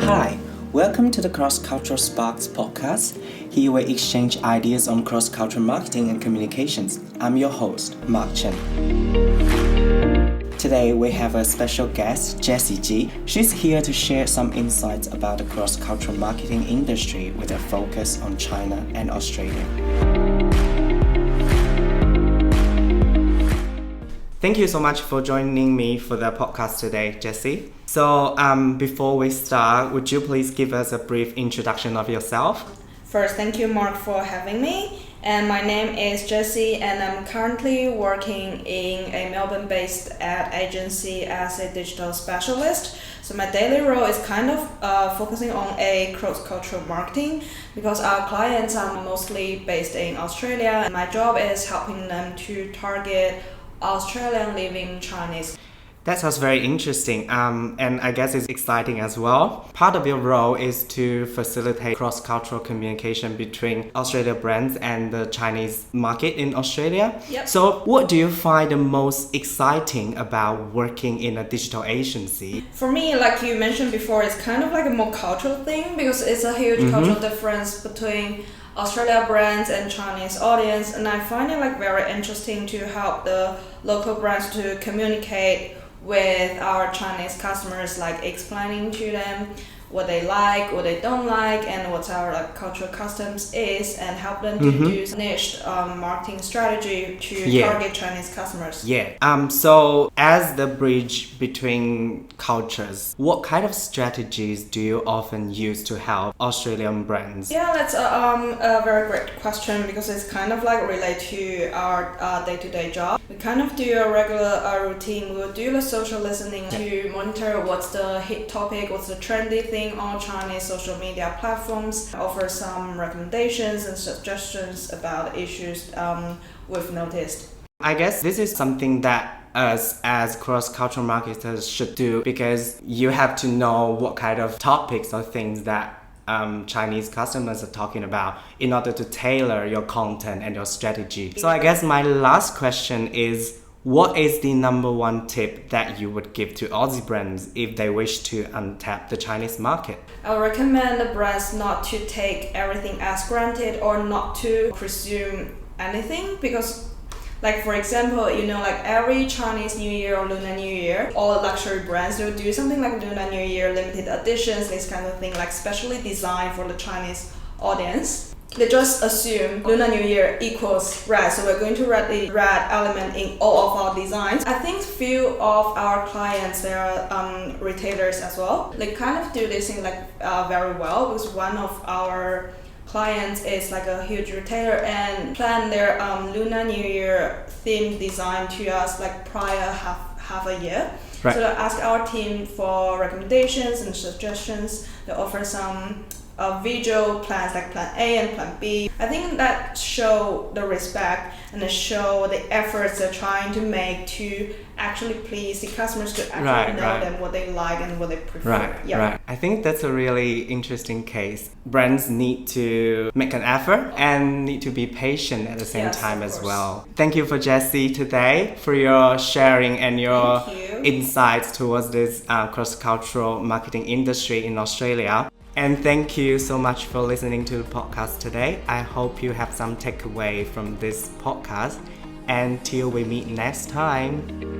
Hi, welcome to the Cross-Cultural Sparks podcast. Here we exchange ideas on cross-cultural marketing and communications. I'm your host, Mark Chen. Today we have a special guest, Jessie G. She's here to share some insights about the cross-cultural marketing industry with a focus on China and Australia. Thank you so much for joining me for the podcast today, Jessie. So before we start, would you please give us a brief introduction of yourself? First, thank you, Mark, for having me. And my name is Jessie, and I'm currently working in a Melbourne-based ad agency as a digital specialist. So my daily role is kind of focusing on a cross-cultural marketing because our clients are mostly based in Australia. And my job is helping them to target Australian living Chinese. That sounds very interesting, and I guess it's exciting as well. Part of your role is to facilitate cross-cultural communication between Australia brands and the Chinese market in Australia. Yep. So what do you find the most exciting about working in a digital agency? For me, like you mentioned before, it's kind of like a more cultural thing because it's a huge cultural difference between Australia brands and Chinese audience, and I find it like very interesting to help the local brands to communicate with our Chinese customers, like explaining to them what they like, what they don't like, and what our cultural customs is, and help them to do niche marketing strategy to target Chinese customers. So as the bridge between cultures, what kind of strategies do you often use to help Australian brands? Yeah, that's a very great question because it's kind of like related to our day-to-day job. We kind of do a regular routine. We'll do the social listening to monitor what's the hit topic, what's the trendy thing on Chinese social media platforms, offer some recommendations and suggestions about issues we've noticed. I guess this is something that us as cross-cultural marketers should do because you have to know what kind of topics or things that Chinese customers are talking about in order to tailor your content and your strategy. So I guess my last question is, what is the number one tip that you would give to Aussie brands if they wish to untap the Chinese market? I would recommend the brands not to take everything as granted or not to presume anything because, like for example, like every Chinese New Year or Lunar New Year, all luxury brands will do something like Lunar New Year limited editions, this kind of thing, like specially designed for the Chinese audience. They just assume Lunar New Year equals red, so we're going to write the red element in all of our designs. I think few of our clients, they are retailers as well. They kind of do this thing very well because one of our clients is like a huge retailer and plan their Lunar New Year theme design to us like prior half a year. Right. So they ask our team for recommendations and suggestions. They offer some visual plans like plan A and plan B. I think that show the respect and they show the efforts they're trying to make to actually please the customers to actually know them what they like and what they prefer. Right. I think that's a really interesting case. Brands need to make an effort and need to be patient at the same time as well. Thank you for Jessie today for your sharing and your insights towards this cross-cultural marketing industry in Australia. And thank you so much for listening to the podcast today. I hope you have some takeaway from this podcast. Until we meet next time.